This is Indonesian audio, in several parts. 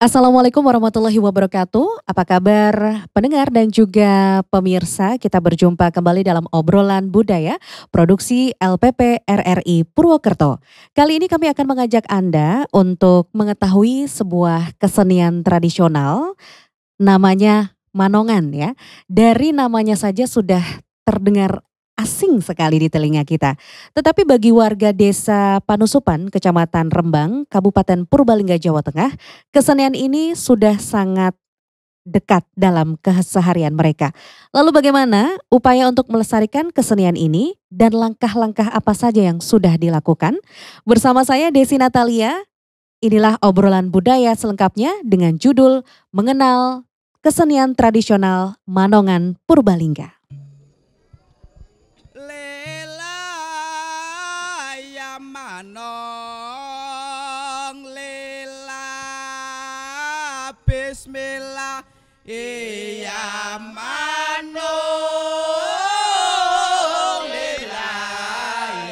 Assalamualaikum warahmatullahi wabarakatuh. Apa kabar pendengar dan juga pemirsa? Kita berjumpa kembali dalam obrolan budaya produksi LPP RRI Purwokerto. Kali ini kami akan mengajak Anda untuk mengetahui sebuah kesenian tradisional namanya Manongan ya. Dari namanya saja sudah terdengar asing sekali di telinga kita. Tetapi bagi warga desa Panusupan, Kecamatan Rembang, Kabupaten Purbalingga, Jawa Tengah, kesenian ini sudah sangat dekat dalam keseharian mereka. Lalu bagaimana upaya untuk melestarikan kesenian ini dan langkah-langkah apa saja yang sudah dilakukan? Bersama saya Desi Natalia, inilah obrolan budaya selengkapnya dengan judul Mengenal Kesenian Tradisional Manongan Purbalingga. Manong lela bismillah iya manong lela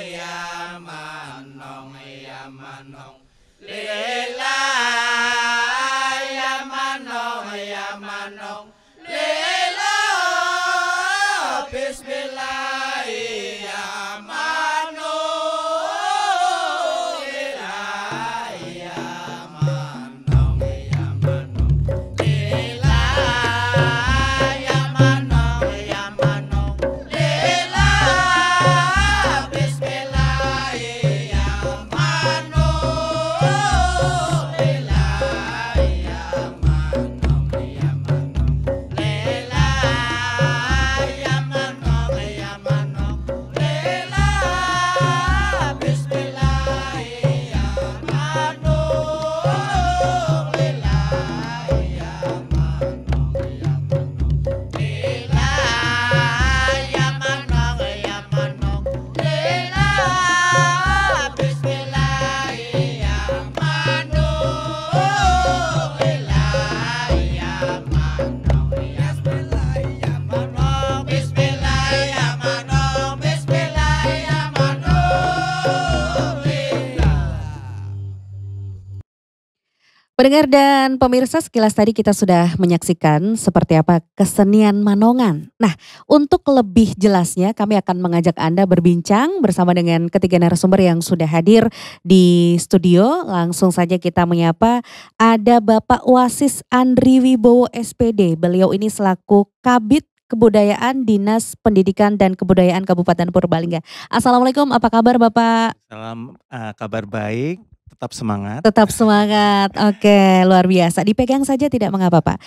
iya manong lela iya manong lela bismillah iya Pendengar dan pemirsa, sekilas tadi kita sudah menyaksikan seperti apa kesenian Manongan. Nah, untuk lebih jelasnya kami akan mengajak Anda berbincang bersama dengan ketiga narasumber yang sudah hadir di studio. Langsung saja kita menyapa, ada Bapak Wasis Andri Wibowo SPD. Beliau ini selaku Kabid Kebudayaan Dinas Pendidikan dan Kebudayaan Kabupaten Purbalingga. Assalamualaikum, apa kabar Bapak? Salam kabar baik, tetap semangat. Tetap semangat, oke, luar biasa. Dipegang saja tidak mengapa Pak.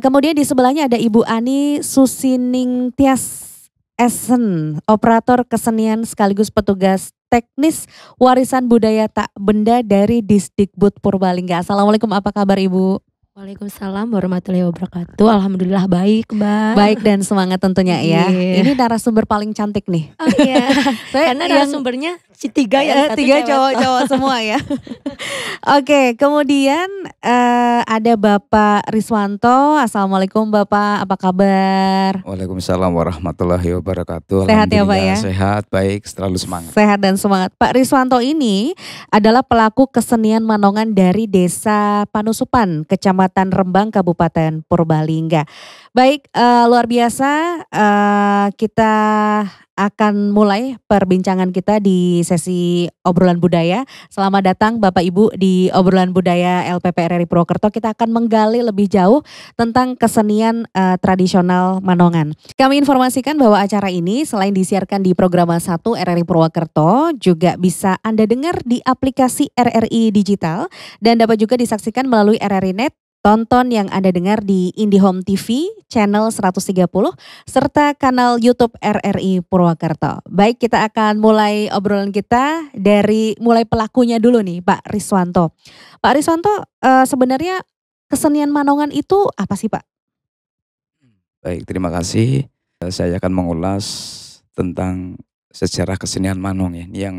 Kemudian di sebelahnya ada Ibu Ani Susining Tias Esen, operator kesenian sekaligus petugas teknis warisan budaya tak benda dari Disdikbud Purbalingga. Assalamualaikum, apa kabar Ibu? Waalaikumsalam warahmatullahi wabarakatuh. Alhamdulillah baik Mbak. Baik dan semangat tentunya ya. Iya. Ini narasumber paling cantik nih. Oh iya, karena yang narasumbernya si tiga yang satu tiga cewek. cowok-cowok semua ya. Oke, kemudian ada Bapak Riswanto. Assalamualaikum Bapak, apa kabar? Waalaikumsalam warahmatullahi wabarakatuh. Sehat ya, Pak, ya? Alhamdulillah sehat, baik, selalu semangat. Sehat dan semangat. Pak Riswanto ini adalah pelaku kesenian Manongan dari Desa Panusupan, Kecamatan Rembang, Kabupaten Purbalingga. Baik, luar biasa, kita akan mulai perbincangan kita di sesi obrolan budaya. Selamat datang Bapak Ibu di obrolan budaya LPP RRI Purwokerto. Kita akan menggali lebih jauh tentang kesenian tradisional Manongan. Kami informasikan bahwa acara ini selain disiarkan di Programa 1 RRI Purwokerto, juga bisa Anda dengar di aplikasi RRI Digital dan dapat juga disaksikan melalui RRI Net. Tonton yang Anda dengar di IndiHome TV channel 130 serta kanal YouTube RRI Purwokerto. Baik, kita akan mulai obrolan kita dari mulai pelakunya dulu nih, Pak Riswanto. Pak Riswanto, sebenarnya kesenian Manongan itu apa sih Pak? Baik, terima kasih. Saya akan mengulas tentang sejarah kesenian Manong ya,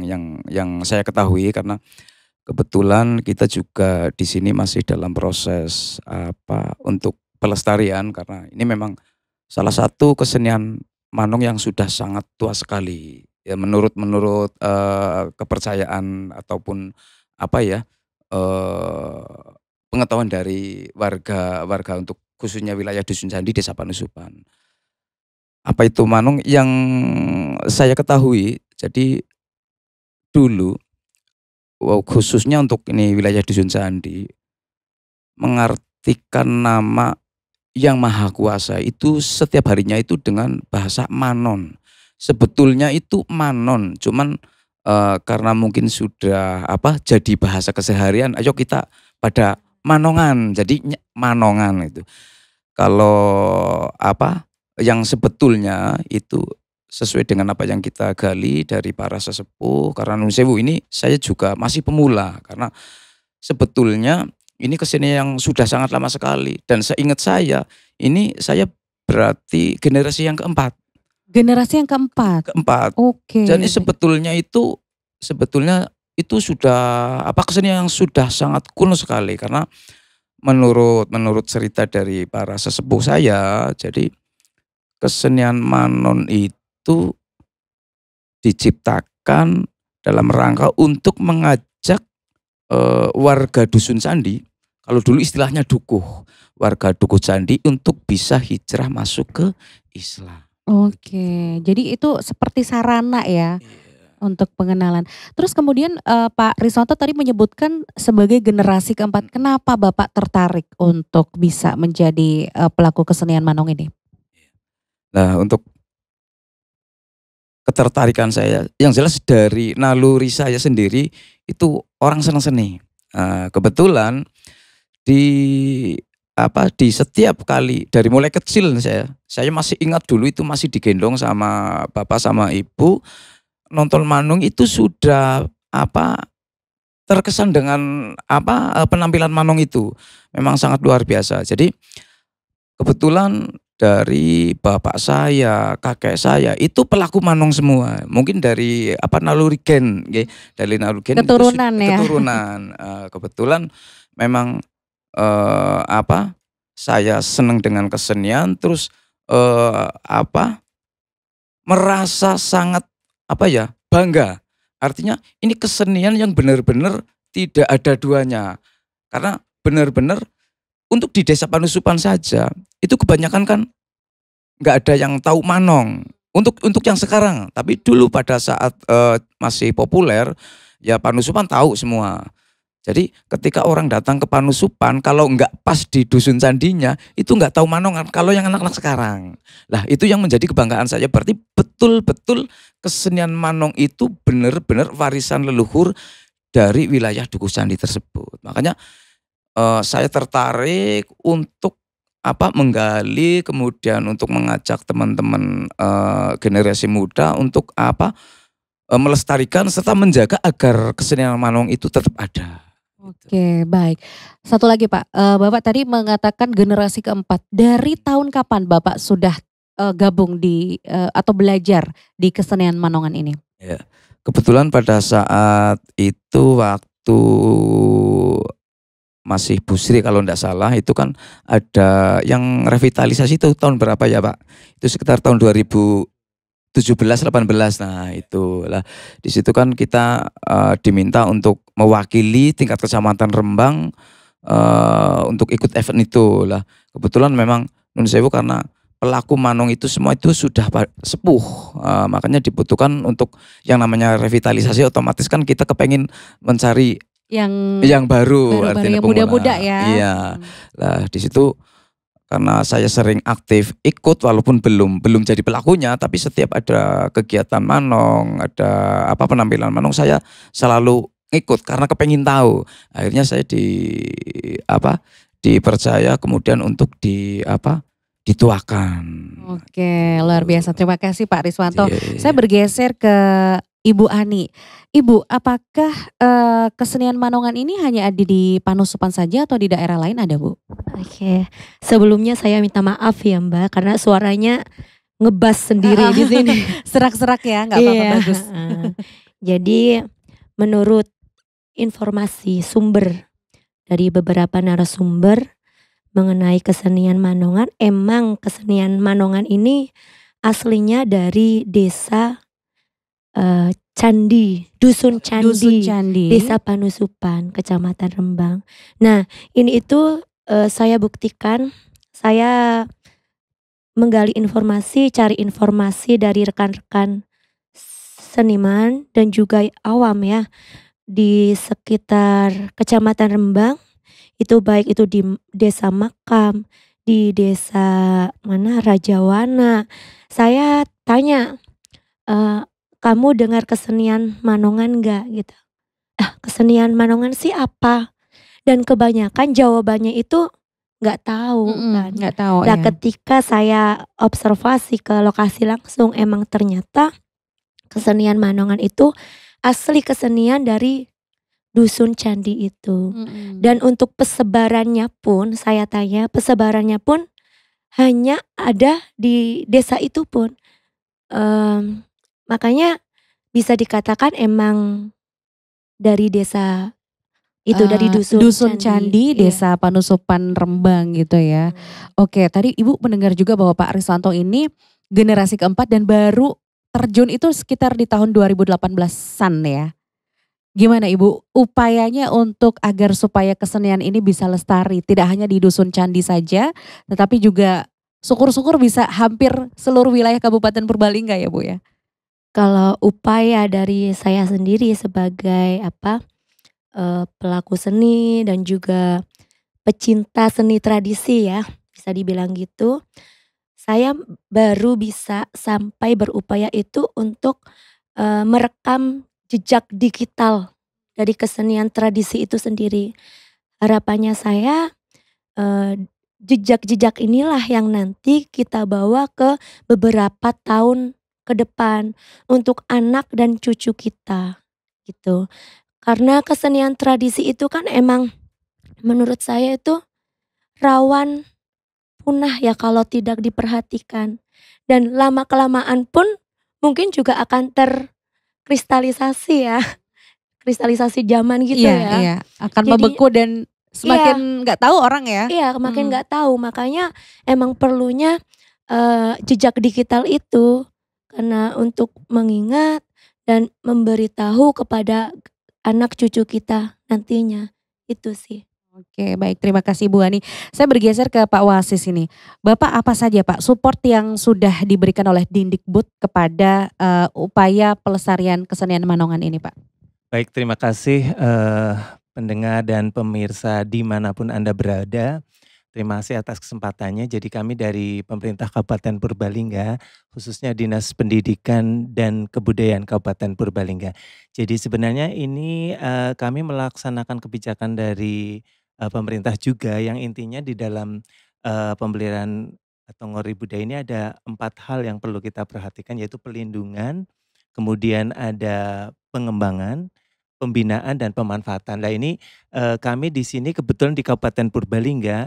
yang saya ketahui karena kebetulan kita juga di sini masih dalam proses untuk pelestarian karena ini memang salah satu kesenian Manong yang sudah sangat tua sekali ya menurut kepercayaan ataupun pengetahuan dari warga untuk khususnya wilayah Dusun Candi Desa Panusupan. Apa itu manung? Yang saya ketahui, jadi dulu khususnya untuk ini wilayah Dusun Candi, mengartikan nama Yang Maha Kuasa itu setiap harinya itu dengan bahasa Manon. Sebetulnya itu Manon, cuman karena mungkin sudah jadi bahasa keseharian, ayo kita pada Manongan, jadi Manongan itu. Kalau yang sebetulnya itu sesuai dengan apa yang kita gali dari para sesepuh, karena Nun Sewu ini saya juga masih pemula, karena sebetulnya ini kesenian yang sudah sangat lama sekali, dan seingat saya ini saya berarti generasi yang keempat. Generasi yang keempat. Oke. Jadi sebetulnya itu sudah kesenian yang sudah sangat kuno sekali, karena menurut cerita dari para sesepuh saya, jadi kesenian Manon itu diciptakan dalam rangka untuk mengajak warga Dusun Candi, kalau dulu istilahnya dukuh, warga dukuh Candi untuk bisa hijrah masuk ke Islam. Oke, jadi itu seperti sarana ya untuk pengenalan. Terus kemudian Pak Riswanto tadi menyebutkan sebagai generasi keempat. Kenapa Bapak tertarik untuk bisa menjadi pelaku kesenian Manong ini? Nah, untuk ketertarikan saya, yang jelas dari naluri saya sendiri itu orang senang seni. Kebetulan di setiap kali dari mulai kecil saya masih ingat dulu itu masih digendong sama bapak sama ibu nonton Manung, itu sudah terkesan dengan penampilan Manung itu memang sangat luar biasa. Jadi kebetulan dari bapak saya, kakek saya itu pelaku Manung semua. Mungkin dari naluri gen, dari naluri gen keturunan itu, ya. Keturunan. Kebetulan memang saya senang dengan kesenian, terus merasa sangat bangga. Artinya ini kesenian yang benar-benar tidak ada duanya. Karena benar-benar untuk di Desa Panusupan saja itu kebanyakan kan nggak ada yang tahu Manong. Untuk yang sekarang, tapi dulu pada saat masih populer ya Panusupan tahu semua. Jadi ketika orang datang ke Panusupan, kalau nggak pas di Dusun Candinya, itu nggak tahu Manongan. Kalau yang anak-anak sekarang, lah itu yang menjadi kebanggaan saya. Berarti betul-betul kesenian Manong itu benar-benar warisan leluhur dari wilayah Dukuh Candi tersebut. Makanya saya tertarik untuk menggali, kemudian untuk mengajak teman-teman generasi muda untuk melestarikan serta menjaga agar kesenian Manong itu tetap ada. Oke, baik. Satu lagi Pak, Bapak tadi mengatakan generasi keempat. Dari tahun kapan Bapak sudah gabung di atau belajar di kesenian Manongan ini? Ya, kebetulan pada saat itu waktu masih Busri kalau tidak salah, itu kan ada yang revitalisasi itu tahun berapa ya Pak? Itu sekitar tahun 2017-18. Nah itulah di situ kan kita diminta untuk mewakili tingkat kecamatan Rembang untuk ikut event itu lah. Kebetulan memang Nun Sewu karena pelaku Manong itu semua itu sudah sepuh, makanya dibutuhkan untuk yang namanya revitalisasi, otomatis kan kita kepengen mencari yang baru artinya yang muda-muda ya. Iya. Lah di situ karena saya sering aktif ikut walaupun belum jadi pelakunya, tapi setiap ada kegiatan Manong, ada penampilan Manong, saya selalu ikut karena kepengen tahu. Akhirnya saya dipercaya kemudian untuk dituakan. Oke, luar biasa. Terima kasih Pak Riswanto. Yeah. Saya bergeser ke Ibu Ani. Ibu, apakah kesenian Manongan ini hanya ada di Panusupan saja atau di daerah lain ada Bu? Oke, sebelumnya saya minta maaf ya Mbak karena suaranya ngebas sendiri di sini. Serak-serak ya, nggak apa-apa, bagus. Jadi menurut informasi sumber dari beberapa narasumber mengenai kesenian Manongan, emang kesenian Manongan ini aslinya dari desa Dusun Dusun Candi, Candi. Desa Panusupan, Kecamatan Rembang. Nah, ini itu saya buktikan, saya menggali informasi, cari informasi dari rekan-rekan seniman dan juga awam ya di sekitar Kecamatan Rembang. Itu baik itu di Desa Makam, di desa mana Rajawana. Saya tanya, kamu dengar kesenian Manongan nggak gitu? Kesenian Manongan sih apa? Dan kebanyakan jawabannya itu nggak tahu kan. Nggak tahu Nah, ya. ketika saya observasi ke lokasi langsung, emang ternyata kesenian Manongan itu asli kesenian dari Dusun Candi itu. Dan untuk persebarannya pun, saya tanya, persebarannya pun hanya ada di desa itu pun. Makanya bisa dikatakan emang dari desa itu, dari Dusun Candi, Iya. Desa Panusupan Rembang gitu ya. Oke, tadi Ibu mendengar juga bahwa Pak Riswanto ini generasi keempat dan baru terjun itu sekitar di tahun 2018-an ya. Gimana Ibu upayanya untuk agar supaya kesenian ini bisa lestari, tidak hanya di Dusun Candi saja, tetapi juga syukur-syukur bisa hampir seluruh wilayah Kabupaten Purbalingga ya Bu ya? Kalau upaya dari saya sendiri sebagai pelaku seni dan juga pecinta seni tradisi ya, bisa dibilang gitu. Saya baru bisa sampai berupaya itu untuk merekam jejak digital dari kesenian tradisi itu sendiri. Harapannya saya jejak-jejak inilah yang nanti kita bawa ke beberapa tahun ke depan untuk anak dan cucu kita gitu. Karena kesenian tradisi itu kan emang menurut saya itu rawan punah ya kalau tidak diperhatikan. Dan lama-kelamaan pun mungkin juga akan terkristalisasi ya. Kristalisasi zaman gitu ya. Iya, akan Jadi, membeku dan semakin nggak tahu orang ya. Iya, makin nggak tahu. Makanya emang perlunya jejak digital itu karena untuk mengingat dan memberitahu kepada anak cucu kita nantinya. Itu sih. Oke, baik, terima kasih Bu Ani. Saya bergeser ke Pak Wasis ini. Bapak apa saja Pak support yang sudah diberikan oleh Dindikbud kepada upaya pelestarian kesenian Manongan ini Pak? Baik, terima kasih pendengar dan pemirsa dimanapun Anda berada. Terima kasih atas kesempatannya. Jadi kami dari pemerintah Kabupaten Purbalingga, khususnya Dinas Pendidikan dan Kebudayaan Kabupaten Purbalingga. Jadi sebenarnya ini kami melaksanakan kebijakan dari pemerintah juga yang intinya di dalam pembelian atau ngori budaya ini ada 4 hal yang perlu kita perhatikan, yaitu pelindungan, kemudian ada pengembangan, pembinaan dan pemanfaatan. Nah ini kami di sini kebetulan di Kabupaten Purbalingga,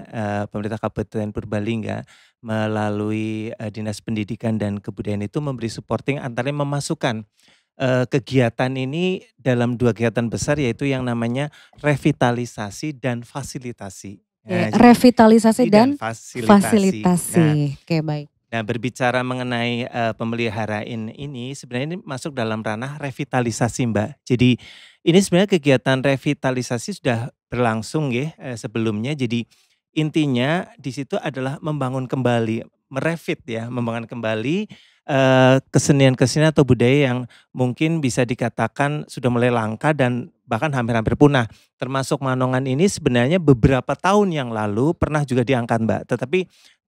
pemerintah Kabupaten Purbalingga melalui Dinas Pendidikan dan Kebudayaan itu memberi supporting antara memasukkan kegiatan ini dalam 2 kegiatan besar, yaitu yang namanya revitalisasi dan fasilitasi. Nah, Revitalisasi dan fasilitasi. fasilitasi. Oke, baik. Nah, berbicara mengenai pemeliharaan ini sebenarnya ini masuk dalam ranah revitalisasi Mbak. Jadi ini sebenarnya kegiatan revitalisasi sudah berlangsung ya sebelumnya. Jadi intinya di situ adalah membangun kembali, membangun kembali kesenian-kesenian atau budaya yang mungkin bisa dikatakan sudah mulai langka dan bahkan hampir-hampir punah. Termasuk Manongan ini sebenarnya beberapa tahun yang lalu pernah juga diangkat Mbak. Tetapi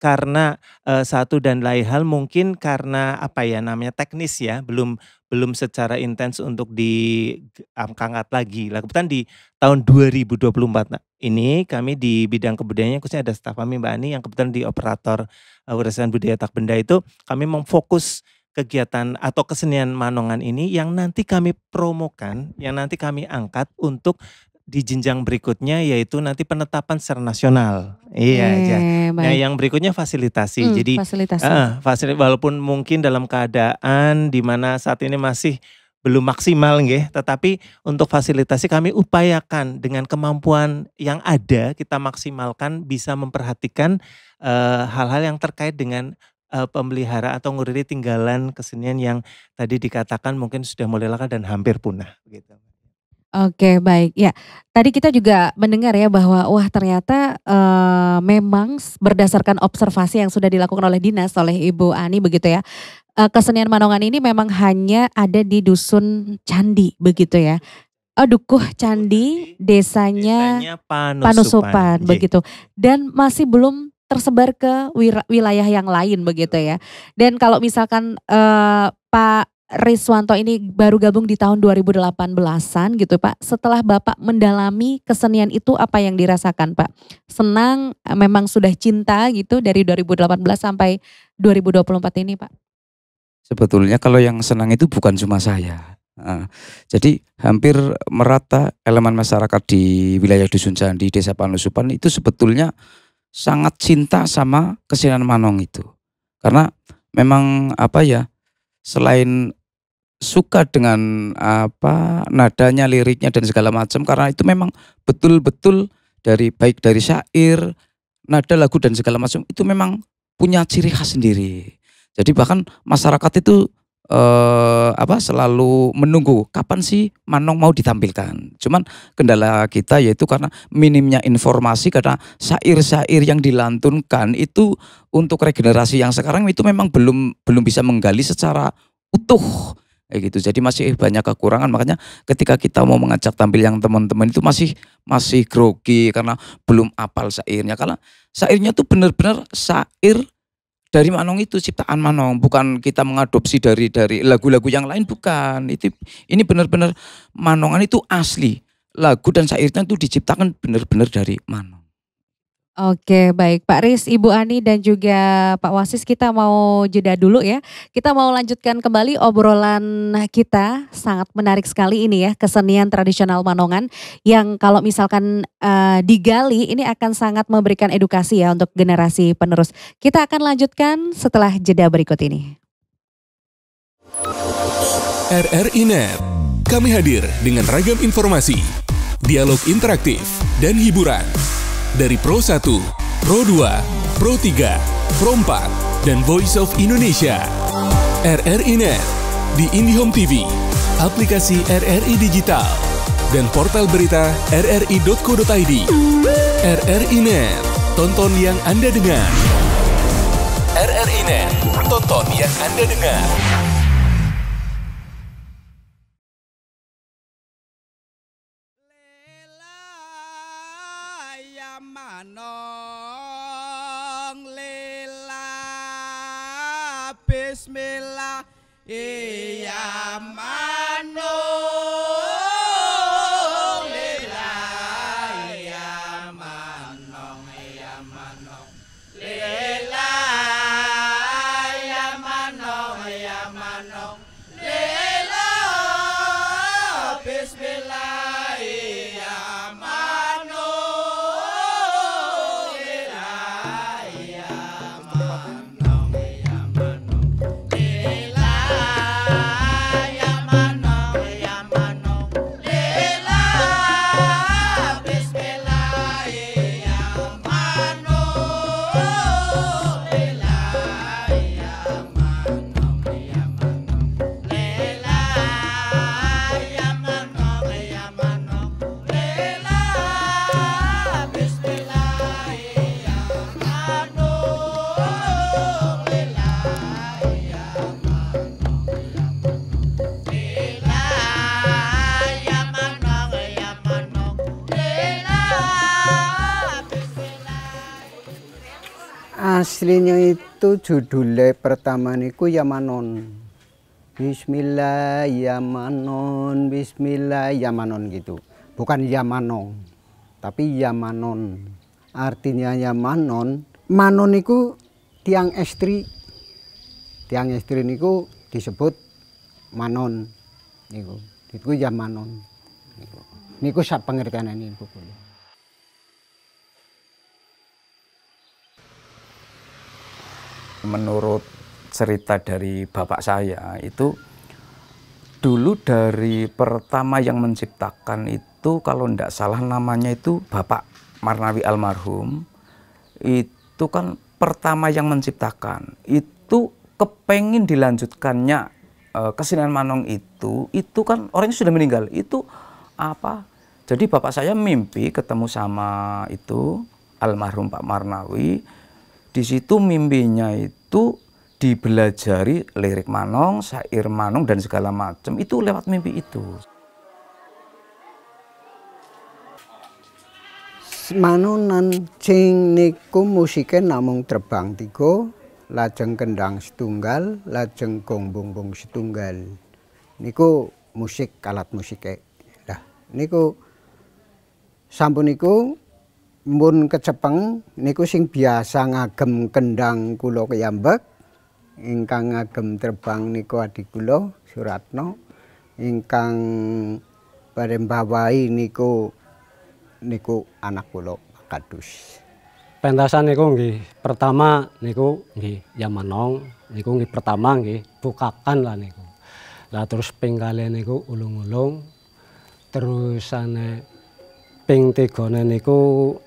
karena satu dan lain hal mungkin karena teknis ya, belum secara intens untuk diangkat lagi. Lah kebetulan di tahun 2024 ini kami di bidang kebudayaan khususnya ada staf kami Mbak Ani yang kebetulan di operator Warisan Budaya Tak Benda itu kami memfokus kegiatan atau kesenian Manongan ini yang nanti kami promokan, yang nanti kami angkat untuk di jenjang berikutnya, yaitu nanti penetapan secara nasional. Nah yang berikutnya fasilitasi. Jadi fasilitasi. walaupun mungkin dalam keadaan di mana saat ini masih belum maksimal nggih, tetapi untuk fasilitasi kami upayakan dengan kemampuan yang ada kita maksimalkan bisa memperhatikan hal-hal yang terkait dengan pemelihara atau nguriri tinggalan kesenian yang tadi dikatakan mungkin sudah mulai langka dan hampir punah gitu. Oke, baik. Ya, tadi kita juga mendengar ya bahwa wah ternyata memang berdasarkan observasi yang sudah dilakukan oleh dinas, oleh Ibu Ani begitu ya. Kesenian Manongan ini memang hanya ada di dusun Candi begitu ya. Oh, Dukuh Candi, desanya Panusupan begitu. Dan masih belum tersebar ke wilayah yang lain begitu ya. Dan kalau misalkan Pak Riswanto ini baru gabung di tahun 2018-an gitu Pak. Setelah Bapak mendalami kesenian itu apa yang dirasakan Pak? Senang, memang sudah cinta gitu dari 2018 sampai 2024 ini Pak? Sebetulnya kalau yang senang itu bukan cuma saya. Jadi hampir merata elemen masyarakat di wilayah Dusun Candi, Desa Panusupan itu sebetulnya sangat cinta sama kesenian Manong itu. Karena memang apa ya, selain suka dengan nadanya, liriknya dan segala macam, karena itu memang betul-betul baik dari syair, nada lagu dan segala macam itu memang punya ciri khas sendiri. Jadi bahkan masyarakat itu selalu menunggu kapan sih Manong mau ditampilkan. Cuman kendala kita yaitu karena minimnya informasi, karena syair-syair yang dilantunkan itu untuk regenerasi yang sekarang itu memang belum bisa menggali secara utuh. Kayak gitu. Jadi masih banyak kekurangan, makanya ketika kita mau mengajak tampil yang teman-teman itu masih grogi karena belum apal syairnya. Karena syairnya tuh benar-benar syair dari Manong itu, ciptaan Manong, bukan kita mengadopsi dari lagu-lagu yang lain, bukan. Ini benar-benar Manongan itu asli. Lagu dan syairnya itu diciptakan benar-benar dari Manong. Oke, baik Pak Riz, Ibu Ani dan juga Pak Wasis, kita mau jeda dulu ya. Kita mau lanjutkan kembali obrolan kita, sangat menarik sekali ini ya, kesenian tradisional Manongan yang kalau misalkan digali ini akan sangat memberikan edukasi ya untuk generasi penerus. Kita akan lanjutkan setelah jeda berikut ini. RRI Net, kami hadir dengan ragam informasi, dialog interaktif, dan hiburan. Dari Pro 1, Pro 2, Pro 3, Pro 4, dan Voice of Indonesia. RRI Net, di IndiHome TV, aplikasi RRI Digital, dan portal berita rri.co.id. RRI Net, tonton yang Anda dengar. RRI Net, tonton yang Anda dengar. Manong lela bismillah ya manong lela ya manong lela ya manong lela bismillah ya manong Aslinya itu judulnya pertama niku Yamanon. Bismillah Yamanon, Bismillah Yamanon gitu. Bukan Yamanong, tapi Yamanon. Artinya Yamanon, Manon niku tiang estri. Tiang estri niku disebut Manon. Niku Yamanon. Niku sak pengertian ini Bu. Menurut cerita dari bapak saya itu dulu dari pertama yang menciptakan itu kalau tidak salah namanya itu Bapak Marnawi almarhum, itu kan pertama yang menciptakan itu itu kepengin dilanjutkannya kesenian Manong itu kan orangnya sudah meninggal. Itu apa? Jadi bapak saya mimpi ketemu sama itu almarhum Pak Marnawi. Di situ mimpinya itu dibelajari lirik Manong, syair Manong dan segala macam. Itu lewat mimpi itu. Manonan sing niku musike namung terbang 3, lajeng kendang setunggal, lajeng gongbong setunggal. Niku musik alat musike. Lah niku sampun niku mun kecepeng niku sing biasa ngagem kendang kula kiyambek, ingkang ngagem terbang niku adik kula Suratno, ingkang parembawahi niku anak kula Kadus. Pentasan niku nggih pertama niku nggih Yamanong niku nggih pertama nggih bukakan lah niku. Lah terus ping kalih niku ulung-ulung. Terusane ping 3 niku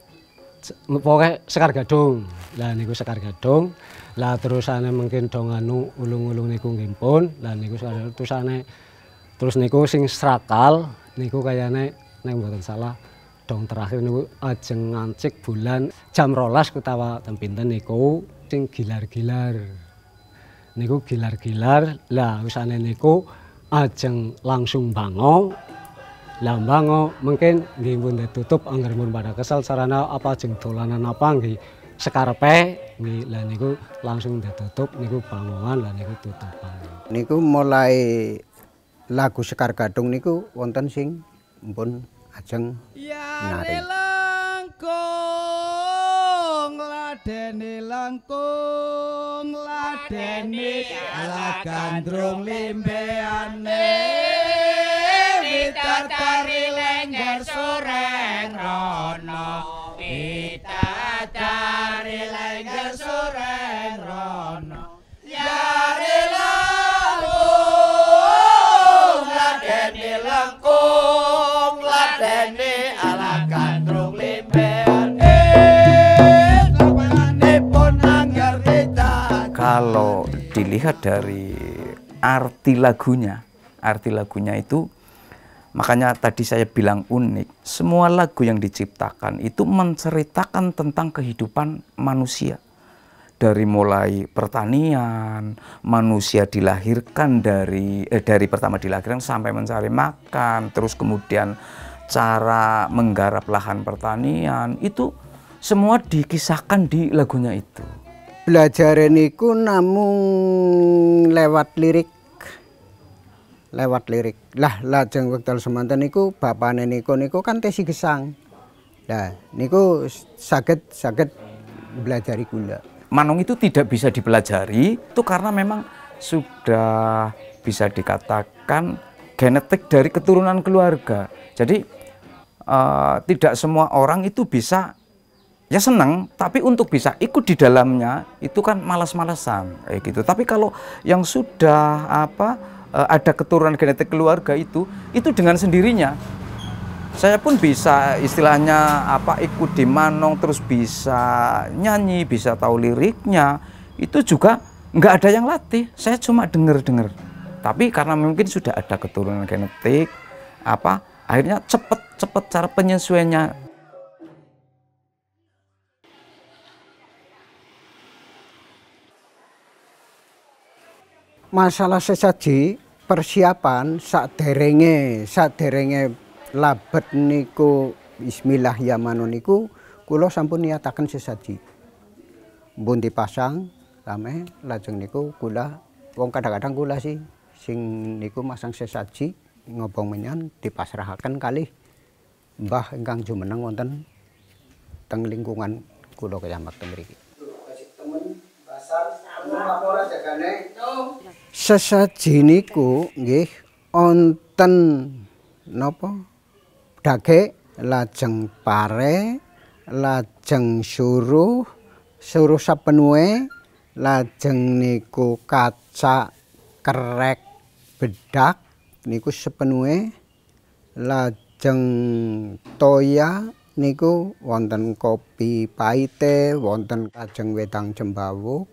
pokoke Sekar Gadung. Lah niku Sekar Gadung. Lah terusane mungkin donganu ulung-ulung niku nggih pun. Lah niku terus niku sing Srakal niku kayane nek mboten salah dong terakhir niku ajeng ngancik bulan jam 12 utawa jam pinten niku sing gilar-gilar. Niku gilar-gilar, lah usane niku ajeng langsung bango. Lah bango mungkin nggih pun ditutup angger mun pada kesel sarana apa ajeng dolanan apa nggih sekarepe nggih lah niku langsung ditutup niku bangungan lah niku tutupan. Niku mulai lagu Sekar Gadung niku wonten sing mpun ajeng nari. Ladeni langkung, ladeni ala gandrung limbeane, witatari lengger sureng rono, witatari lengger sureng rono, yari langkung, ladeni langkung, ladeni ala gandrung limbeane. Kalau dilihat dari arti lagunya itu makanya tadi saya bilang unik. Semua lagu yang diciptakan itu menceritakan tentang kehidupan manusia. Dari mulai pertanian, manusia dilahirkan dari pertama dilahirkan sampai mencari makan, terus kemudian cara menggarap lahan pertanian, itu semua dikisahkan di lagunya itu. Belajar niku namung lewat lirik. Lah lajeng wekdal semanten niku bapane niku kan tesi gesang. Lah niku saged belajari kula. Manong itu tidak bisa dipelajari itu karena memang sudah bisa dikatakan genetik dari keturunan keluarga. Jadi tidak semua orang itu bisa. Ya senang, tapi untuk bisa ikut di dalamnya itu kan malas-malasan kayak gitu. Tapi kalau yang sudah ada keturunan genetik keluarga itu dengan sendirinya. Saya pun bisa istilahnya ikut di Manong, terus bisa nyanyi, bisa tahu liriknya. Itu juga nggak ada yang latih. Saya cuma denger. Tapi karena mungkin sudah ada keturunan genetik, akhirnya cepet cara penyesuaiannya. Masalah sesaji persiapan saderenge labet niku bismillah ya manon niku kula sampun niataken sesaji. Mbun dipasang rame lajeng niku kula wong kadang-kadang kula sih sing niku masang sesaji ngobong menyan dipasrahaken kalih mbah ingkang jumeneng wonten teng lingkungan kula kecamatan mriki. Sesaji niku nggih wonten napa dage lajeng pare lajeng suruh sapenuhe lajeng niku kaca kerek bedak niku sepenuhe lajeng toya niku wonten kopi paite wonten lajeng wedang jembawuk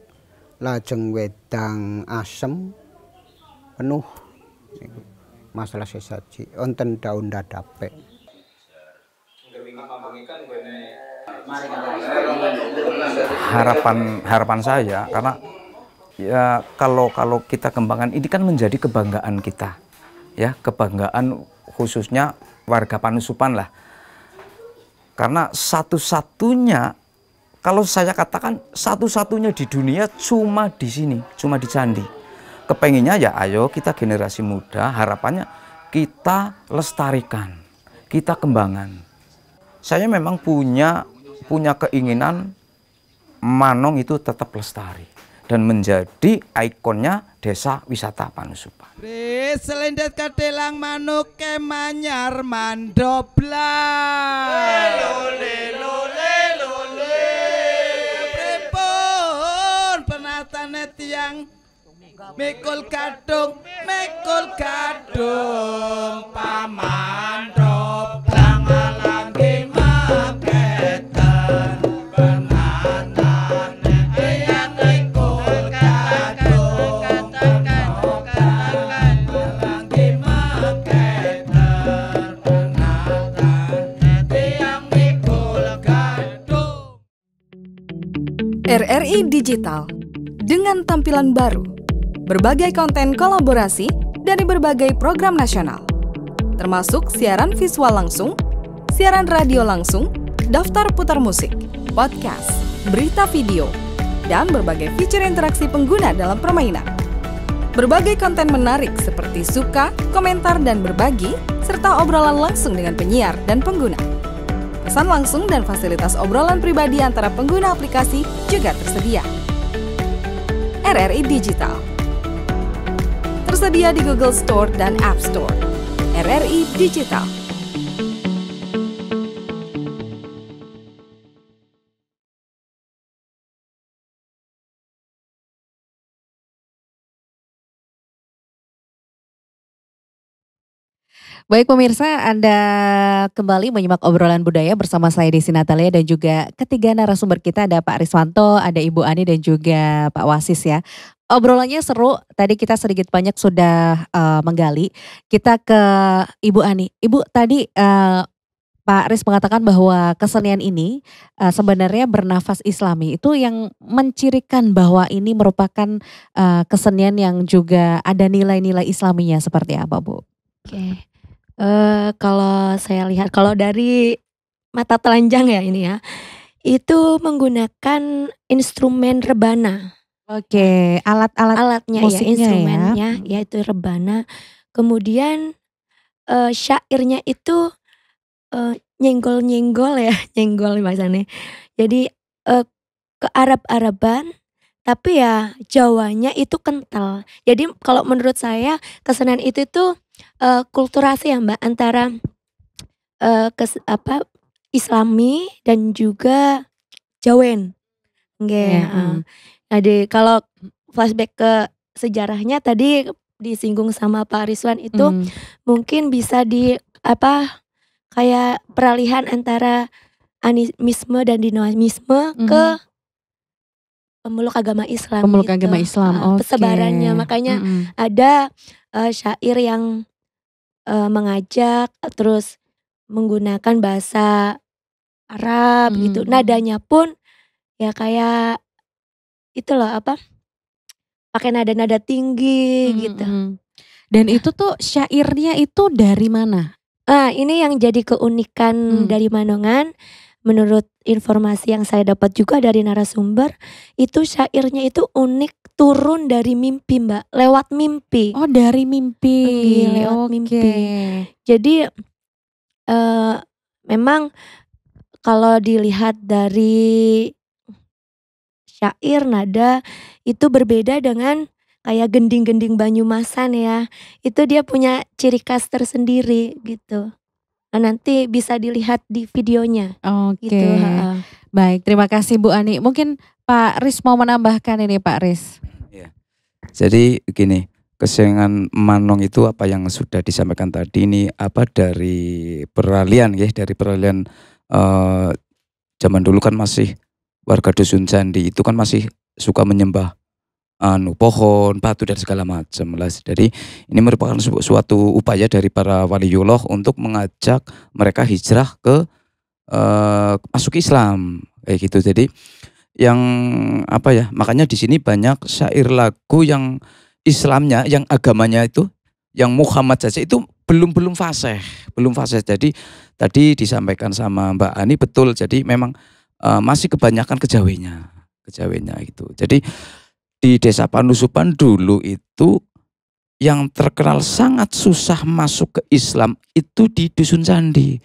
lajeng wedang asem penuh niku masalah sesaji wonten daun dadape. Harapan saya karena ya kalau kita kembangkan ini kan menjadi kebanggaan kita ya, kebanggaan khususnya warga Panusupan lah, karena satu-satunya, kalau saya katakan satu-satunya di dunia cuma di sini, cuma di candi. Kepenginnya ya ayo kita generasi muda, harapannya kita lestarikan, kita kembangkan. Saya memang punya keinginan Manong itu tetap lestari dan menjadi ikonnya desa wisata Panusupan. Selendet kedelang manuk kemanyar mandoblang. Pripun penatane tiang mekul kadung paman doblang alangke maketan penatane tiang mekul kadung alangke maketan penatane tiang mekul kadung. RRI Digital dengan tampilan baru, berbagai konten kolaborasi dari berbagai program nasional, termasuk siaran visual langsung, siaran radio langsung, daftar putar musik, podcast, berita video, dan berbagai fitur interaksi pengguna dalam permainan. Berbagai konten menarik seperti suka, komentar, dan berbagi, serta obrolan langsung dengan penyiar dan pengguna. Pesan langsung dan fasilitas obrolan pribadi antara pengguna aplikasi juga tersedia. RRI Digital tersedia di Google Store dan App Store. RRI Digital. Baik pemirsa, Anda kembali menyimak obrolan budaya bersama saya Desi Natalia dan juga ketiga narasumber kita ada Pak Riswanto, ada Ibu Ani dan juga Pak Wasis ya. Obrolannya seru, tadi kita sedikit banyak sudah menggali. Kita ke Ibu Ani. Ibu tadi Pak Riz mengatakan bahwa kesenian ini sebenarnya bernafas Islami. Itu yang mencirikan bahwa ini merupakan kesenian yang juga ada nilai-nilai Islaminya seperti apa Bu? Oke. Kalau saya lihat, kalau dari mata telanjang ya ini ya, itu menggunakan instrumen rebana. Oke, Alatnya ya, musiknya instrumennya yaitu rebana. Kemudian syairnya itu nyenggol-nyenggol ya, nyenggol bahasanya. Jadi ke Arab-Araban, tapi ya Jawanya itu kental. Jadi kalau menurut saya kesenian itu tuh kulturasi ya Mbak, antara Islami dan juga Jawen. Nggih, Jadi kalau flashback ke sejarahnya tadi disinggung sama Pak Rizwan itu mungkin bisa kayak peralihan antara animisme dan dinamisme ke pemeluk agama Islam. Pemeluk gitu. agama Islam, oke. Persebarannya, makanya ada syair yang mengajak terus menggunakan bahasa Arab gitu. Nadanya pun ya kayak itu loh pakai nada-nada tinggi gitu. Dan itu tuh syairnya itu dari mana? Ini yang jadi keunikan dari Manongan. Menurut informasi yang saya dapat juga dari narasumber, itu syairnya itu unik, turun dari mimpi Mbak, lewat mimpi. Oh dari mimpi, lewat mimpi. Jadi memang kalau dilihat dari syair nada itu berbeda dengan kayak gending-gending Banyumasan ya. Itu dia punya ciri khas tersendiri gitu. Nah, nanti bisa dilihat di videonya. Oke. Gitu, Baik, terima kasih Bu Ani. Mungkin Pak Riz mau menambahkan ini Pak Riz. Ya. Jadi gini, kesenian Manong itu apa yang sudah disampaikan tadi ini dari peralihan ya, dari peralihan zaman dulu kan masih warga dusun candi itu kan masih suka menyembah pohon, batu dan segala macam lah. Jadi ini merupakan suatu upaya dari para waliullah untuk mengajak mereka hijrah ke masuk Islam kayak gitu. Jadi yang makanya di sini banyak syair lagu yang Islamnya, yang agamanya itu, yang Muhammad saja itu belum fasih. Jadi tadi disampaikan sama Mbak Ani betul. Jadi memang masih kebanyakan kejawanya gitu. Jadi di Desa Panusupan dulu itu yang terkenal sangat susah masuk ke Islam itu di Dusun Candi.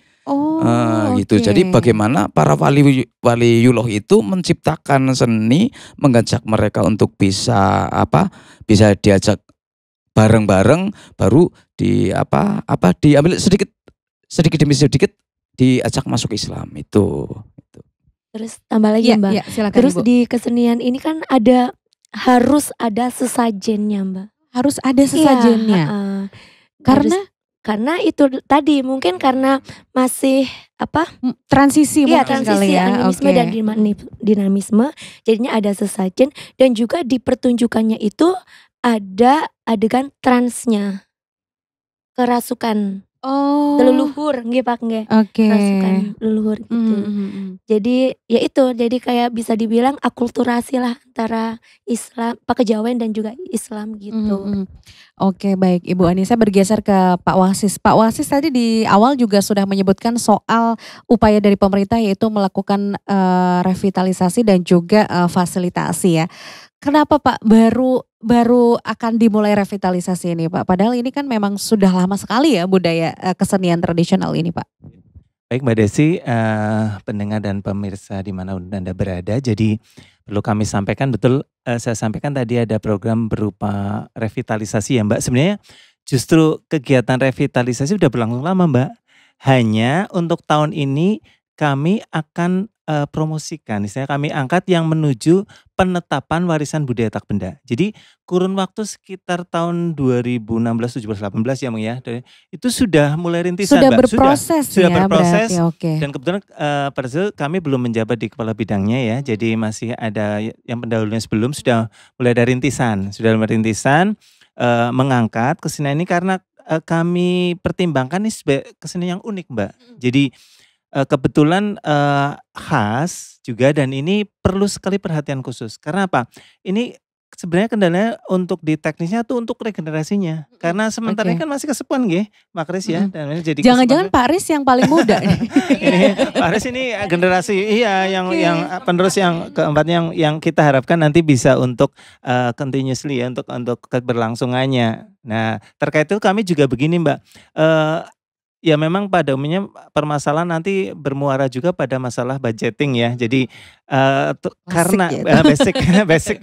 Gitu. Jadi bagaimana para waliullah itu menciptakan seni, mengajak mereka untuk bisa diajak bareng-bareng, baru diambil sedikit demi sedikit diajak masuk Islam itu. Terus tambah lagi Mbak. Ya, silakan, Terus Ibu. di kesenian ini kan harus ada sesajennya Mbak. Harus ada sesajennya. Karena itu tadi mungkin karena masih transisi mungkin transisi kali ya. animisme dan dinamisme, jadinya ada sesajen dan juga di pertunjukannya itu ada adegan transnya, kerasukan leluhur nggih Pak nggih. Kerasukan leluhur gitu. Jadi ya itu, jadi kayak bisa dibilang akulturasi lah antara Islam, kejawen dan juga Islam gitu. Oke, baik Ibu Ani, saya bergeser ke Pak Wasis. Pak Wasis tadi di awal juga sudah menyebutkan soal upaya dari pemerintah yaitu melakukan revitalisasi dan juga fasilitasi ya. Kenapa Pak baru akan dimulai revitalisasi ini Pak? Padahal ini kan memang sudah lama sekali ya budaya kesenian tradisional ini Pak. Baik Mbak Desi, pendengar dan pemirsa di mana Anda berada. Jadi perlu kami sampaikan, betul saya sampaikan tadi ada program berupa revitalisasi ya Mbak. Sebenarnya justru kegiatan revitalisasi sudah berlangsung lama Mbak. Hanya untuk tahun ini kami akan promosikan, istilahnya kami angkat yang menuju penetapan warisan budaya tak benda. Jadi kurun waktu sekitar tahun 2016, 17, 18 ya Bang ya. Itu sudah mulai rintisan Sudah Mbak. berproses sudah ya berproses. berarti, oke. Dan kebetulan pada saat itu kami belum menjabat di kepala bidangnya ya. Jadi masih ada yang pendahulunya sebelum sudah mulai dari rintisan. Sudah mulai rintisan mengangkat kesenian ini karena kami pertimbangkan ini sebagai kesenian yang unik Mbak. Jadi kebetulan khas juga dan ini perlu sekali perhatian khusus. Karena apa? Ini sebenarnya kendalanya untuk di teknisnya tuh untuk regenerasinya. Karena sementara ini kan masih kesepuan nggih, Pak Kris ya. Dan jadi Jangan-jangan Pak Riz yang paling muda nih. Pak Riz ini generasi yang penerus yang keempat yang kita harapkan nanti bisa untuk continuously ya, untuk keberlangsungannya. Nah, terkait itu kami juga begini Mbak. Ya memang pada umumnya permasalahan nanti bermuara juga pada masalah budgeting ya. Jadi karena basic.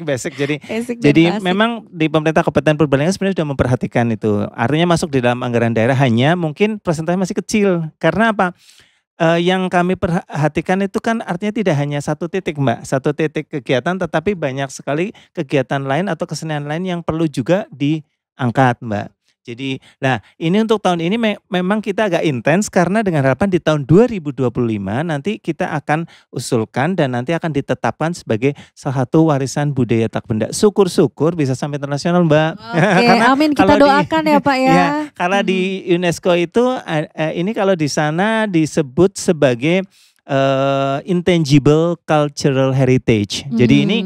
Jadi memang di pemerintah Kabupaten Purbalingga sebenarnya sudah memperhatikan itu. Artinya masuk di dalam anggaran daerah, hanya mungkin persentase masih kecil. Karena apa? Yang kami perhatikan itu kan artinya tidak hanya satu titik Mbak, satu titik kegiatan, tetapi banyak sekali kegiatan lain atau kesenian lain yang perlu juga diangkat Mbak. Jadi, nah ini untuk tahun ini memang kita agak intens karena dengan harapan di tahun 2025 nanti kita akan usulkan dan nanti akan ditetapkan sebagai salah satu warisan budaya tak benda. Syukur-syukur bisa sampai internasional Mbak. Oke, amin, kita doakan ya Pak ya. Ya, karena di UNESCO itu ini kalau di sana disebut sebagai intangible cultural heritage. Jadi ini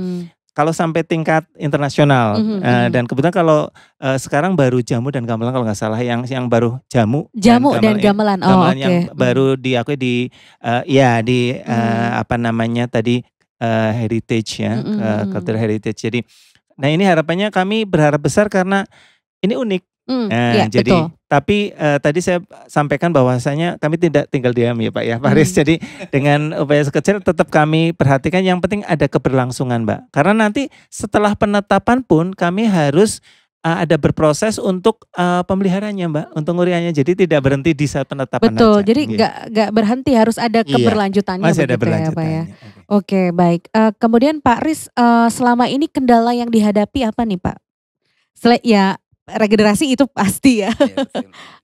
kalau sampai tingkat internasional dan kebetulan kalau sekarang baru jamu dan gamelan kalau nggak salah yang baru jamu dan gamelan. Yang baru diakui di apa namanya tadi heritage ya, cultural heritage. Jadi nah ini harapannya kami berharap besar karena ini unik. Jadi betul. Tapi tadi saya sampaikan bahwasanya kami tidak tinggal diam ya Pak ya Pak Riz. Jadi dengan upaya sekecil tetap kami perhatikan, yang penting ada keberlangsungan Mbak. Karena nanti setelah penetapan pun kami harus ada berproses untuk pemeliharanya Mbak, untuk nguriannya. Jadi tidak berhenti di saat penetapan. Betul, jadi nggak berhenti, harus ada keberlanjutannya. Masih ada ya Pak ya. Oke, baik. Kemudian Pak Riz, selama ini kendala yang dihadapi apa nih Pak? Regenerasi itu pasti ya.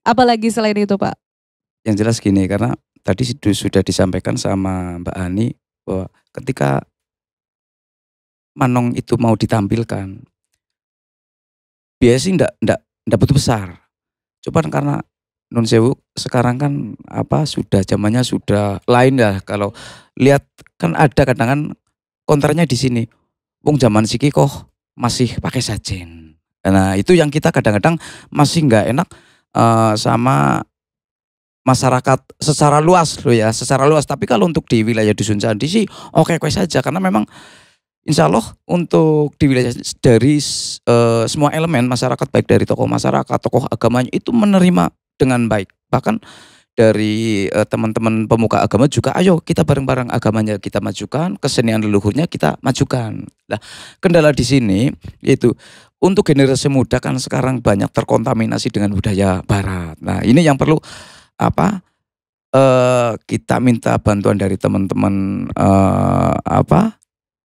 Apalagi selain itu Pak? Yang jelas gini, karena tadi sudah disampaikan sama Mbak Ani bahwa ketika Manong itu mau ditampilkan, biaya sih ndak butuh besar. Cuman karena nun sewu sekarang kan sudah zamannya sudah lain ya. Kalau lihat kan ada kadang konternya di sini. Wong zaman siki kok masih pakai sajen. Nah itu yang kita kadang-kadang masih nggak enak sama masyarakat secara luas loh ya, secara luas. Tapi kalau untuk di wilayah Dusun Candi sih oke saja, karena memang insya Allah untuk di wilayah dari semua elemen masyarakat, baik dari tokoh masyarakat, tokoh agamanya itu menerima dengan baik. Bahkan dari teman-teman pemuka agama juga, ayo kita bareng-bareng agamanya kita majukan, kesenian leluhurnya kita majukan. Nah, kendala di sini yaitu untuk generasi muda kan sekarang banyak terkontaminasi dengan budaya barat. Nah, ini yang perlu kita minta bantuan dari teman-teman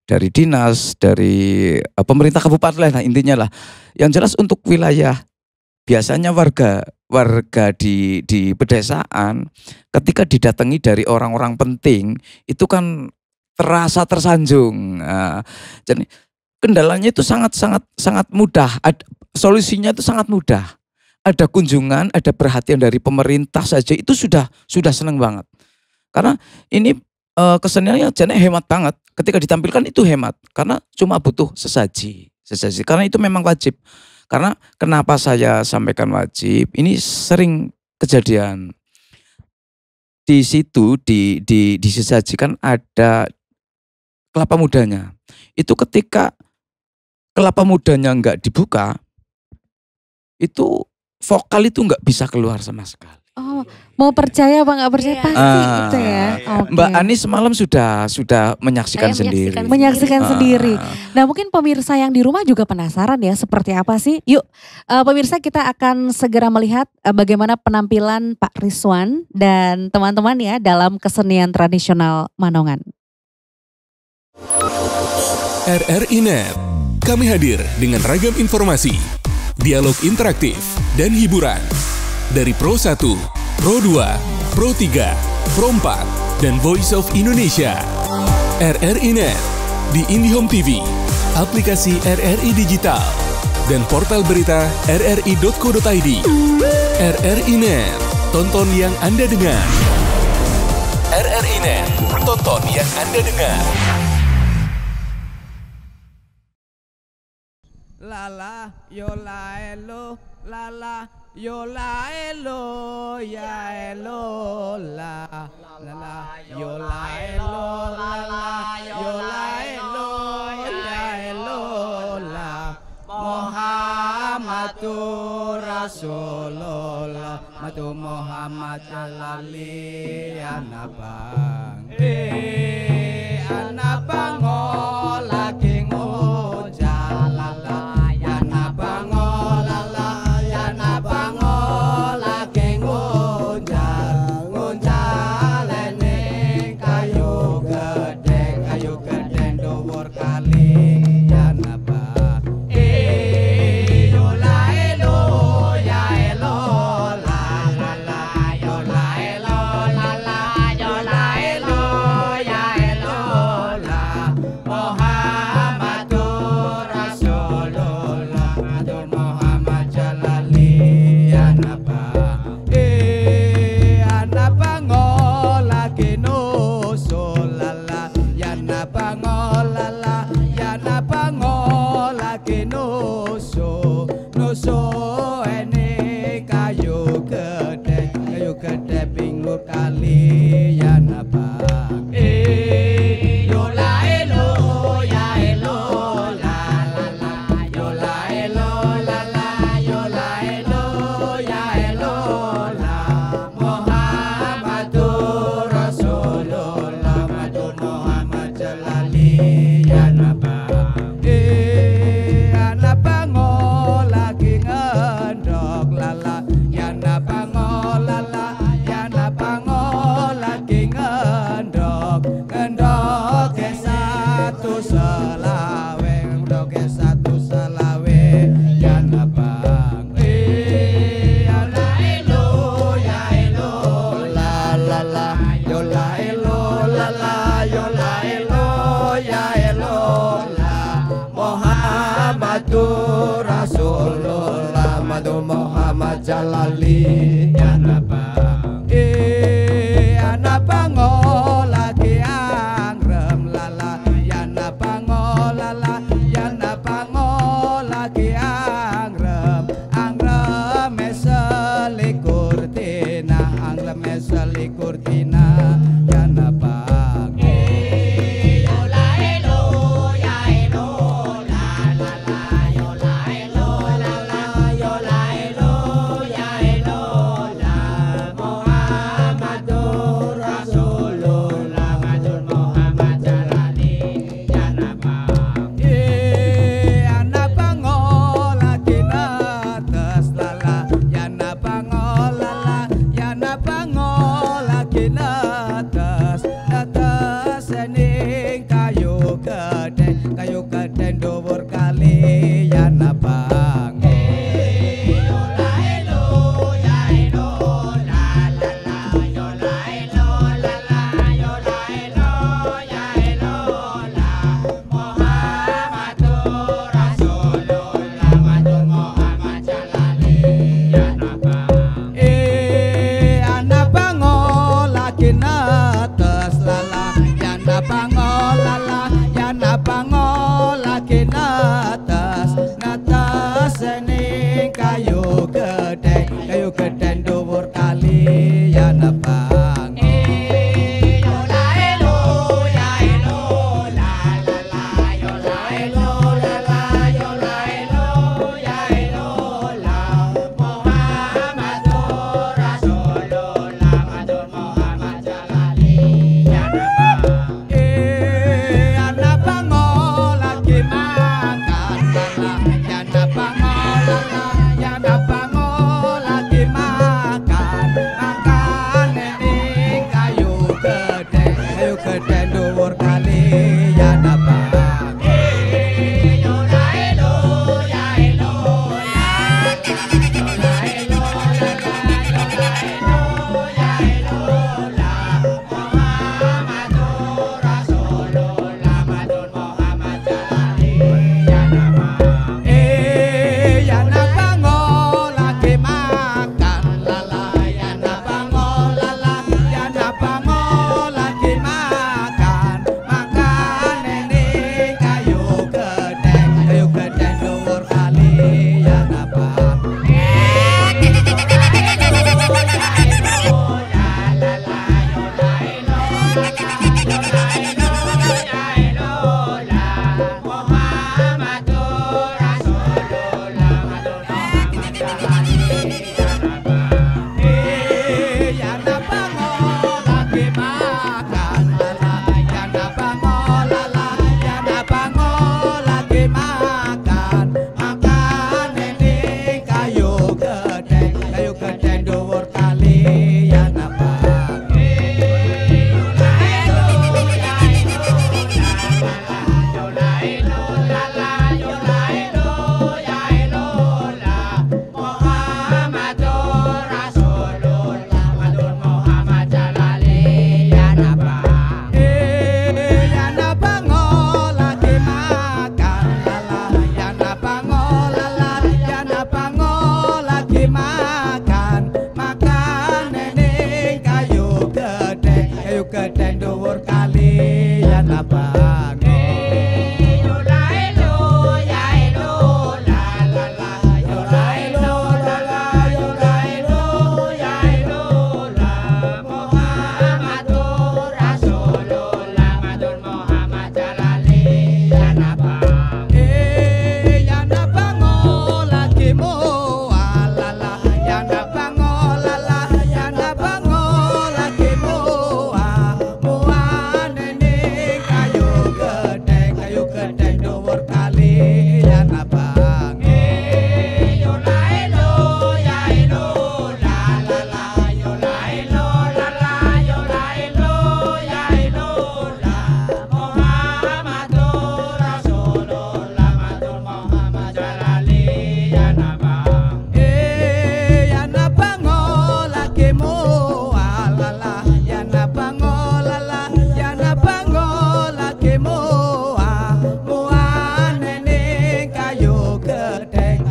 dari dinas, dari pemerintah kabupaten lah, intinya lah. Yang jelas untuk wilayah, biasanya warga di pedesaan ketika didatangi dari orang-orang penting itu kan terasa tersanjung. Jadi kendalanya itu sangat mudah. Solusinya itu sangat mudah. Ada kunjungan, ada perhatian dari pemerintah saja itu sudah seneng banget. Karena ini keseniannya jadi hemat banget. Ketika ditampilkan itu hemat karena cuma butuh sesaji. Karena itu memang wajib. Karena kenapa saya sampaikan wajib? Ini sering kejadian. Di situ disajikan ada kelapa mudanya. Itu ketika kelapa mudanya nggak dibuka, itu vokal itu nggak bisa keluar sama sekali. Oh, mau percaya apa nggak percaya pasti gitu ya. Okay. Mbak Ani semalam sudah menyaksikan sendiri. Menyaksikan sendiri. Nah, mungkin pemirsa yang di rumah juga penasaran ya seperti apa sih. Yuk, pemirsa, kita akan segera melihat bagaimana penampilan Pak Rizwan dan teman-teman ya dalam kesenian tradisional Manongan. RRI Net, kami hadir dengan ragam informasi, dialog interaktif, dan hiburan. Dari Pro 1, Pro 2, Pro 3, Pro 4, dan Voice of Indonesia. RRI Net, di IndiHome TV, aplikasi RRI Digital, dan portal berita rri.co.id. RRI Net, tonton yang Anda dengar. RRI Net, tonton yang Anda dengar. Lala, yo la elo, lala, yo la elo, ya elo, la, lala, yo la elo, lala, yo la elo, ya elo, la, Muhammadur Rasulullah, matu Muhammad jalali anabang, anabang lagi kali yana bang yana pangolake angrem lala yana pangolala yana pangolake angrem angrem selikur tina angrem selikur tina yana bang kayu geden dhuwur kali yana bang pangolake natas natas ning kayu geden dhuwur kali yana bang geden dhuwur kali yana bang geden dhuwur kali yana bang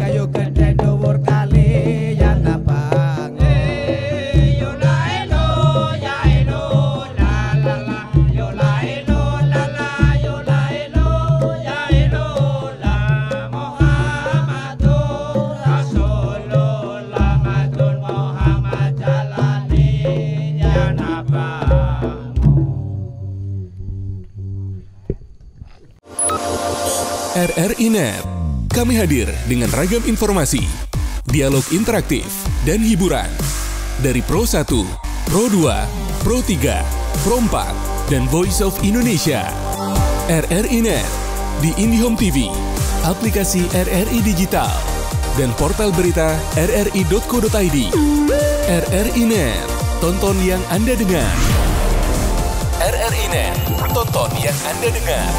kayu gede dhuwur kali yana bang RRI Net. Kami hadir dengan ragam informasi, dialog interaktif, dan hiburan. Dari Pro 1, Pro 2, Pro 3, Pro 4, dan Voice of Indonesia. RRI Net di IndiHome TV, aplikasi RRI Digital, dan portal berita rri.co.id. RRI Net, tonton yang Anda dengar. RRI Net, tonton yang Anda dengar.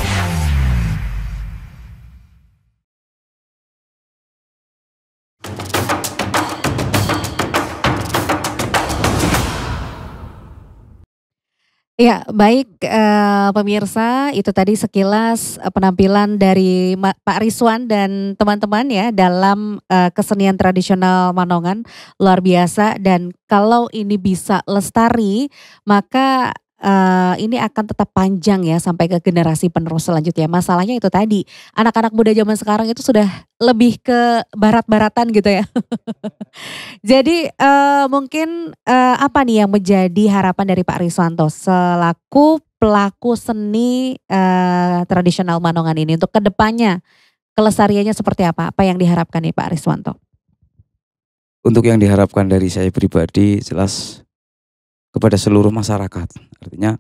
Ya, baik pemirsa, itu tadi sekilas penampilan dari Pak Rizwan dan teman-teman ya dalam kesenian tradisional Manongan, luar biasa. Dan kalau ini bisa lestari, maka ini akan tetap panjang ya sampai ke generasi penerus selanjutnya. Masalahnya itu tadi, anak-anak muda zaman sekarang itu sudah lebih ke barat-baratan gitu ya. Jadi mungkin apa nih yang menjadi harapan dari Pak Riswanto selaku pelaku seni tradisional Manongan ini untuk kedepannya, kelestariannya seperti apa? Apa yang diharapkan nih Pak Riswanto? Untuk yang diharapkan dari saya pribadi jelas kepada seluruh masyarakat. Artinya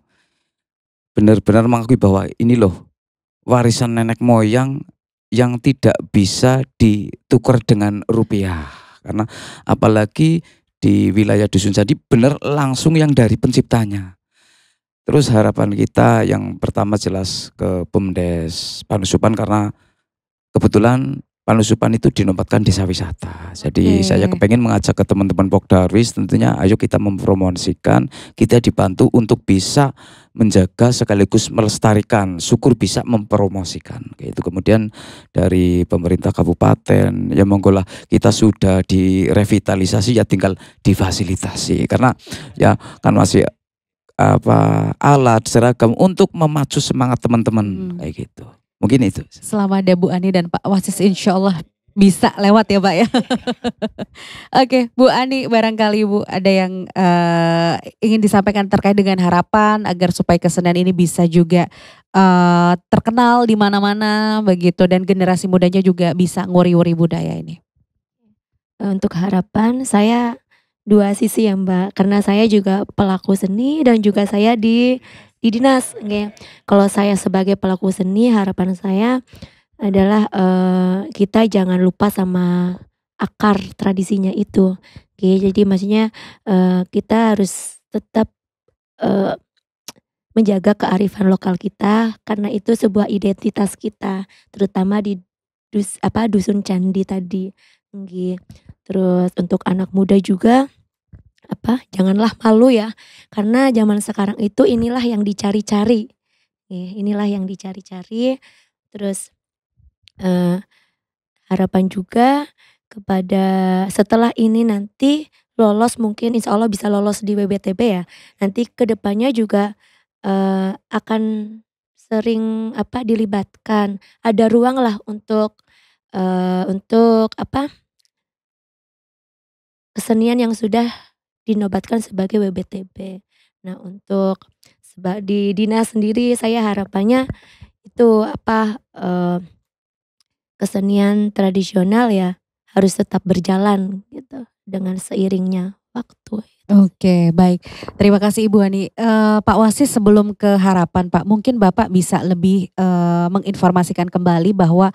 benar-benar mengakui bahwa ini loh warisan nenek moyang yang tidak bisa ditukar dengan rupiah. Karena apalagi di wilayah Dusun Sadi benar langsung yang dari penciptanya. Terus harapan kita yang pertama jelas ke Bumdes Panusupan karena kebetulan Panusupan itu dinobatkan desa wisata. Jadi saya kepengen mengajak ke teman-teman Pokdarwis tentunya ayo kita mempromosikan, kita dibantu untuk bisa menjaga sekaligus melestarikan, syukur bisa mempromosikan. Itu kemudian dari pemerintah kabupaten, ya monggolah kita sudah direvitalisasi ya tinggal difasilitasi. Karena ya kan masih alat seragam untuk memacu semangat teman-teman kayak gitu. Mungkin itu. Selama ada Bu Ani dan Pak Wasis insya Allah bisa lewat ya Pak ya. Oke Bu Ani, barangkali Bu ada yang ingin disampaikan terkait dengan harapan agar supaya kesenian ini bisa juga terkenal di mana-mana begitu dan generasi mudanya juga bisa nguri-nguri budaya ini. Untuk harapan saya dua sisi ya Mbak, karena saya juga pelaku seni dan juga saya di dinas. Kalau saya sebagai pelaku seni, harapan saya adalah kita jangan lupa sama akar tradisinya itu. Jadi maksudnya kita harus tetap menjaga kearifan lokal kita karena itu sebuah identitas kita, terutama di dusun candi tadi. Terus untuk anak muda juga janganlah malu ya, karena zaman sekarang itu inilah yang dicari-cari. Inilah yang dicari-cari. Terus harapan juga kepada setelah ini nanti lolos, mungkin insya Allah bisa lolos di WBTB ya. Nanti kedepannya juga akan sering dilibatkan. Ada ruang lah untuk kesenian yang sudah dinobatkan sebagai WBTB. Nah untuk di dinas sendiri saya harapannya itu kesenian tradisional ya harus tetap berjalan gitu dengan seiringnya waktu. Oke, baik. Terima kasih Ibu Ani. Pak Wasis, sebelum ke harapan Pak, mungkin Bapak bisa lebih menginformasikan kembali bahwa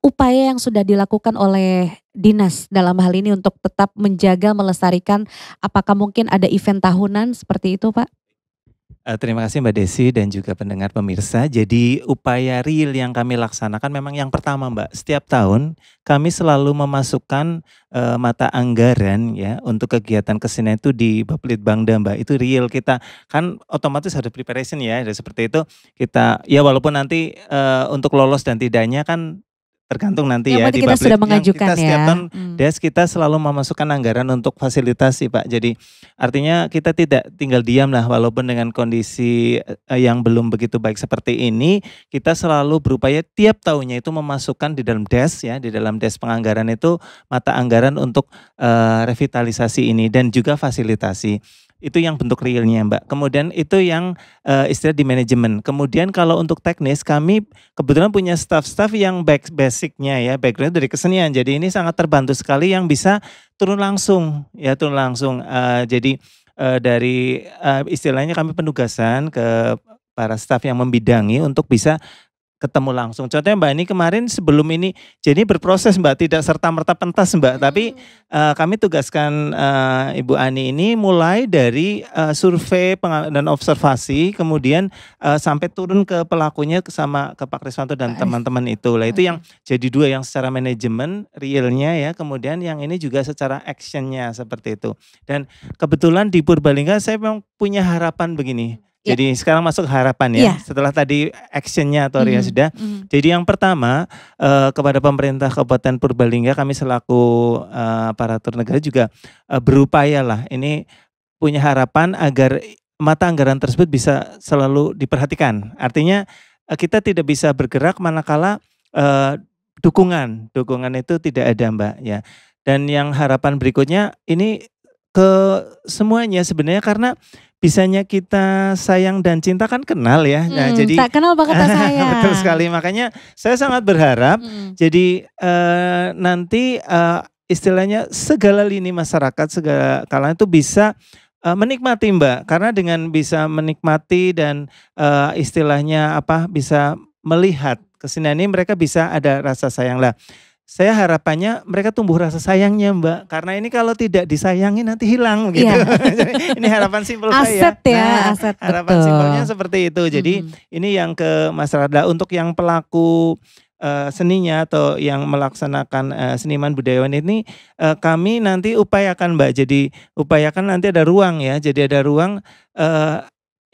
upaya yang sudah dilakukan oleh dinas dalam hal ini untuk tetap menjaga, melestarikan, apakah mungkin ada event tahunan seperti itu Pak? Terima kasih Mbak Desi dan juga pendengar pemirsa. Jadi upaya real yang kami laksanakan memang yang pertama Mbak, setiap tahun kami selalu memasukkan mata anggaran ya untuk kegiatan kesenian itu di Bapelitbangda Mbak. Itu real, kita kan otomatis ada preparation ya, seperti itu kita ya walaupun nanti untuk lolos dan tidaknya kan tergantung nanti ya di kita sudah mengajukan kita setiap tahun Des kita selalu memasukkan anggaran untuk fasilitasi Pak. Jadi artinya kita tidak tinggal diam lah walaupun dengan kondisi yang belum begitu baik seperti ini, kita selalu berupaya tiap tahunnya itu memasukkan di dalam Des ya, di dalam Des penganggaran itu mata anggaran untuk revitalisasi ini dan juga fasilitasi. Itu yang bentuk realnya Mbak. Kemudian itu yang istilah di manajemen. Kemudian kalau untuk teknis kami kebetulan punya staff-staff yang basicnya ya, background dari kesenian. Jadi ini sangat terbantu sekali yang bisa turun langsung ya, turun langsung. Jadi dari istilahnya kami penugasan ke para staff yang membidangi untuk bisa ketemu langsung. Contohnya Mbak ini kemarin sebelum ini, jadi berproses Mbak, tidak serta-merta pentas Mbak. Tapi kami tugaskan Ibu Ani ini mulai dari survei dan observasi, kemudian sampai turun ke pelakunya sama ke Pak Kriswanto dan teman-teman itu. Lah itu yang jadi dua, yang secara manajemen realnya ya, kemudian yang ini juga secara actionnya seperti itu. Dan kebetulan di Purbalingga saya memang punya harapan begini. Jadi sekarang masuk harapan ya, setelah tadi actionnya atau Ria sudah. Jadi yang pertama kepada pemerintah Kabupaten Purbalingga, kami selaku aparatur negara juga berupaya lah ini punya harapan agar mata anggaran tersebut bisa selalu diperhatikan. Artinya kita tidak bisa bergerak manakala dukungan itu tidak ada Mbak ya. Dan yang harapan berikutnya ini ke semuanya sebenarnya, karena bisanya kita sayang dan cinta kan kenal ya. Nah, jadi tak kenal maka tak sayang. Betul sekali. Makanya saya sangat berharap jadi nanti istilahnya segala lini masyarakat, segala kalangan itu bisa menikmati Mbak. Karena dengan bisa menikmati dan istilahnya bisa melihat kesenian ini, mereka bisa ada rasa sayang lah. Saya harapannya mereka tumbuh rasa sayangnya Mbak, karena ini kalau tidak disayangi nanti hilang gitu. Ini harapan simpel saya. Aset ya, aset. Harapan simpelnya seperti itu. Jadi ini yang ke masyarakat. Untuk yang pelaku seninya atau yang melaksanakan seniman budayawan ini, kami nanti upayakan Mbak. Jadi upayakan nanti ada ruang ya. Jadi ada ruang.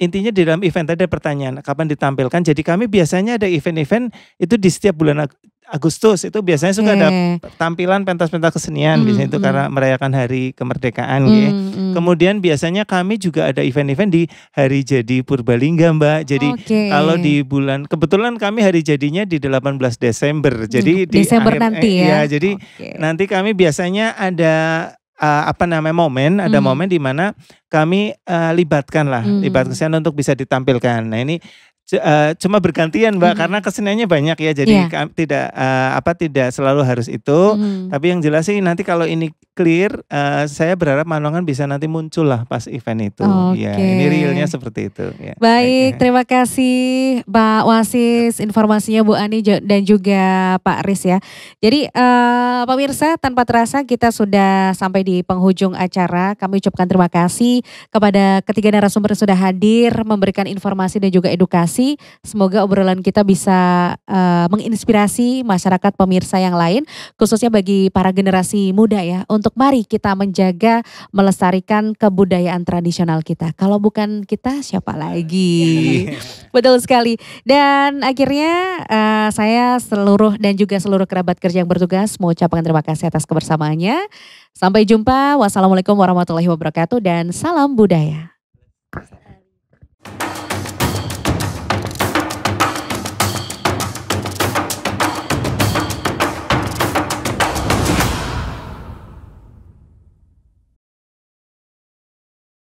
Intinya di dalam event tadi ada pertanyaan kapan ditampilkan. Jadi kami biasanya ada event-event itu di setiap bulan Agustus, itu biasanya suka ada tampilan pentas-pentas kesenian, biasanya itu karena merayakan hari kemerdekaan gitu. Kemudian biasanya kami juga ada event-event di hari jadi Purbalingga Mbak. Jadi kalau di bulan, kebetulan kami hari jadinya di 18 Desember. Jadi di Desember akhir, nanti ya. Jadi nanti kami biasanya ada momen, ada momen di mana kami libatkan kesenian untuk bisa ditampilkan. Nah ini cuma bergantian Mbak, karena keseniannya banyak ya, jadi tidak selalu harus itu. Tapi yang jelas sih nanti kalau ini clear, saya berharap Manongan bisa nanti muncul lah pas event itu. Ya, ini realnya seperti itu. Ya. Baik, terima kasih Pak Wasis informasinya Bu Ani dan juga Pak Riz ya. Jadi pemirsa, tanpa terasa kita sudah sampai di penghujung acara. Kami ucapkan terima kasih kepada ketiga narasumber yang sudah hadir, memberikan informasi dan juga edukasi. Semoga obrolan kita bisa menginspirasi masyarakat pemirsa yang lain, khususnya bagi para generasi muda ya, untuk mari kita menjaga, melestarikan kebudayaan tradisional kita. Kalau bukan kita, siapa lagi? Betul sekali. Dan akhirnya saya dan juga seluruh kerabat kerja yang bertugas mengucapkan terima kasih atas kebersamaannya. Sampai jumpa. Wassalamualaikum warahmatullahi wabarakatuh dan salam budaya.